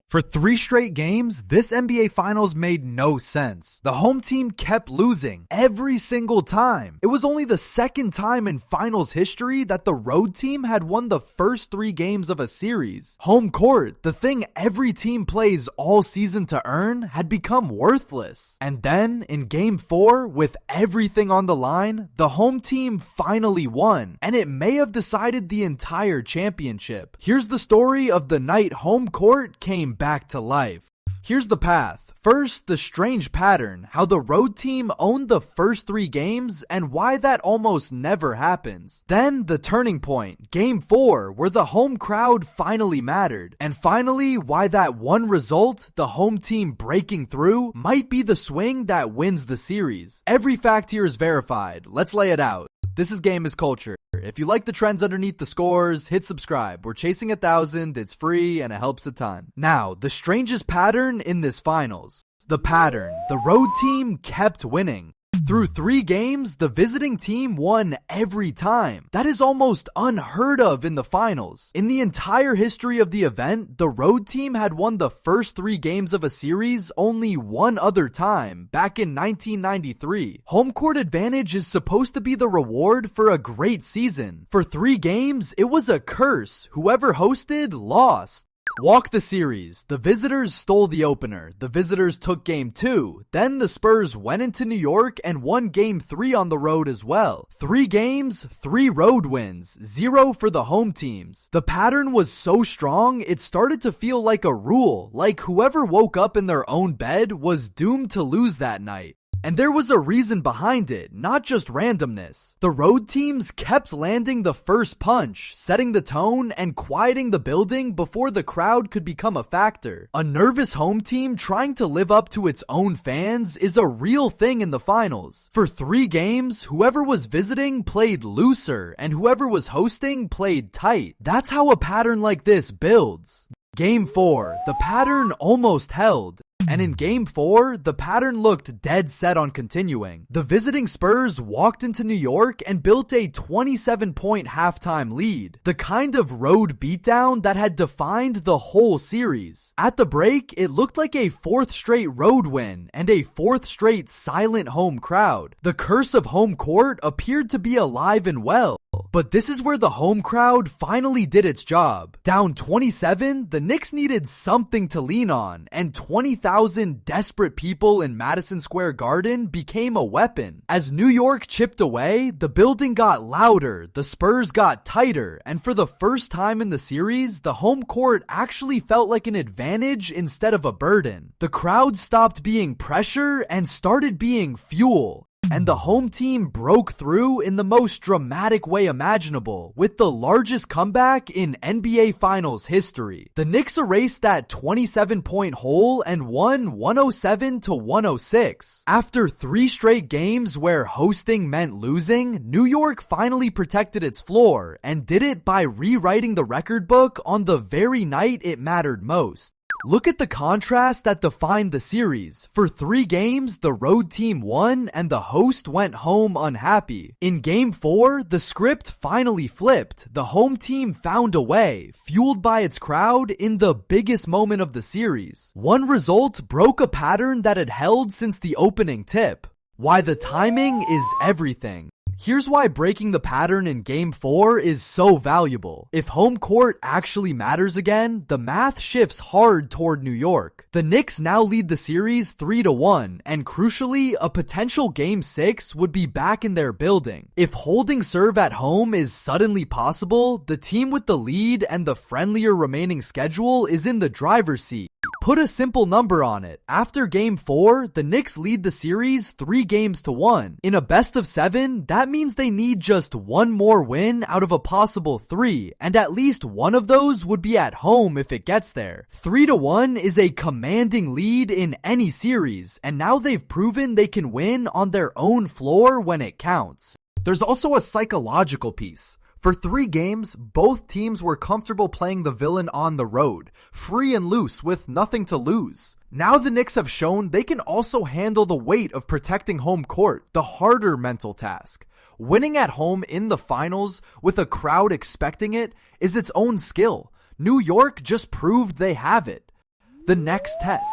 For 3 straight games, this NBA Finals made no sense. The home team kept losing every single time. It was only the second time in Finals history that the road team had won the first 3 games of a series. Home court, the thing every team plays all season to earn, had become worthless. And then, in Game 4, with everything on the line, the home team finally won, and it may have decided the entire championship. Here's the story of the night home court came back to life. Here's the path. First, the strange pattern, how the road team owned the first 3 games and why that almost never happens. Then, the turning point, Game 4, where the home crowd finally mattered. And finally, why that one result, the home team breaking through, might be the swing that wins the series. Every fact here is verified. Let's lay it out. This is Game is Culture. If you like the trends underneath the scores, hit subscribe. We're chasing 1,000, it's free, and it helps a ton. Now, the strangest pattern in this finals. The pattern. The road team kept winning. Through 3 games, the visiting team won every time. That is almost unheard of in the finals. In the entire history of the event, the road team had won the first 3 games of a series only one other time, back in 1993. Home court advantage is supposed to be the reward for a great season. For 3 games, it was a curse. Whoever hosted lost. Walk the series. The visitors stole the opener. The visitors took Game 2. Then the Spurs went into New York and won Game 3 on the road as well. 3 games, 3 road wins, 0 for the home teams. The pattern was so strong, it started to feel like a rule, like whoever woke up in their own bed was doomed to lose that night. And there was a reason behind it, not just randomness. The road teams kept landing the first punch, setting the tone and quieting the building before the crowd could become a factor. A nervous home team trying to live up to its own fans is a real thing in the finals. For 3 games, whoever was visiting played looser and whoever was hosting played tight. That's how a pattern like this builds. Game 4, the pattern almost held. And in Game 4, the pattern looked dead set on continuing. The visiting Spurs walked into New York and built a 27-point halftime lead, the kind of road beatdown that had defined the whole series. At the break, it looked like a 4th straight road win and a 4th straight silent home crowd. The curse of home court appeared to be alive and well. But this is where the home crowd finally did its job. Down 27, the Knicks needed something to lean on, and 20,000 desperate people in Madison Square Garden became a weapon. As New York chipped away, the building got louder, the Spurs got tighter, and for the first time in the series, the home court actually felt like an advantage instead of a burden. The crowd stopped being pressure and started being fuel. And the home team broke through in the most dramatic way imaginable, with the largest comeback in NBA Finals history. The Knicks erased that 27-point hole and won 107-106. After 3 straight games where hosting meant losing, New York finally protected its floor, and did it by rewriting the record book on the very night it mattered most. Look at the contrast that defined the series. For 3 games, the road team won and the host went home unhappy. In Game 4, the script finally flipped. The home team found a way, fueled by its crowd in the biggest moment of the series. One result broke a pattern that had held since the opening tip. Why the timing is everything. Here's why breaking the pattern in Game 4 is so valuable. If home court actually matters again, the math shifts hard toward New York. The Knicks now lead the series 3-1, and crucially, a potential Game 6 would be back in their building. If holding serve at home is suddenly possible, the team with the lead and the friendlier remaining schedule is in the driver's seat. Put a simple number on it. After Game 4, the Knicks lead the series 3-1. In a best of 7, that means they need just one more win out of a possible 3, and at least one of those would be at home if it gets there. 3-1 is a commanding lead in any series, and now they've proven they can win on their own floor when it counts. There's also a psychological piece. For 3 games, both teams were comfortable playing the villain on the road, free and loose with nothing to lose. Now the Knicks have shown they can also handle the weight of protecting home court, the harder mental task. Winning at home in the finals with a crowd expecting it is its own skill. New York just proved they have it. the next test.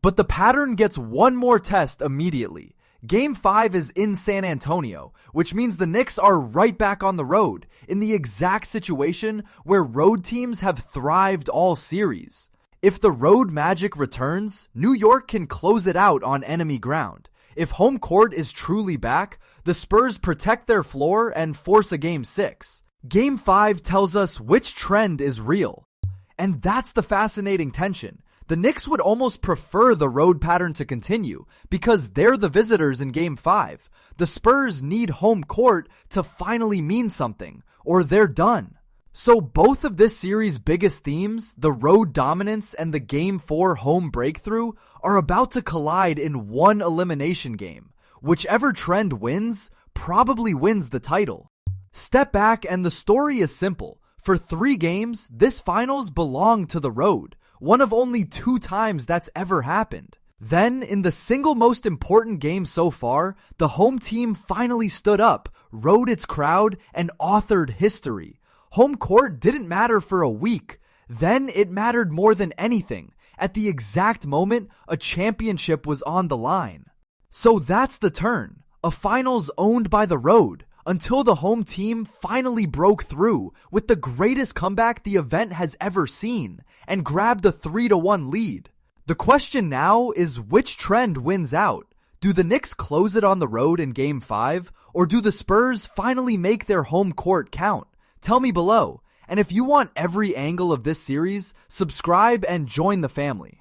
But the pattern gets one more test immediately. Game 5 is in San Antonio, which means the Knicks are right back on the road, in the exact situation where road teams have thrived all series. If the road magic returns, New York can close it out on enemy ground. If home court is truly back, the Spurs protect their floor and force a Game 6. Game 5 tells us which trend is real. And that's the fascinating tension. The Knicks would almost prefer the road pattern to continue because they're the visitors in Game 5. The Spurs need home court to finally mean something, or they're done. So both of this series' biggest themes, the road dominance and the Game 4 home breakthrough, are about to collide in one elimination game. Whichever trend wins, probably wins the title. Step back and the story is simple. For 3 games, this finals belonged to the road. One of only 2 times that's ever happened. Then, in the single most important game so far, the home team finally stood up, rode its crowd, and authored history. Home court didn't matter for a week. Then it mattered more than anything. At the exact moment, a championship was on the line. So that's the turn. A finals owned by the road. Until the home team finally broke through with the greatest comeback the event has ever seen and grabbed a 3-1 lead. The question now is which trend wins out? Do the Knicks close it on the road in Game 5, or do the Spurs finally make their home court count? Tell me below. And if you want every angle of this series, subscribe and join the family.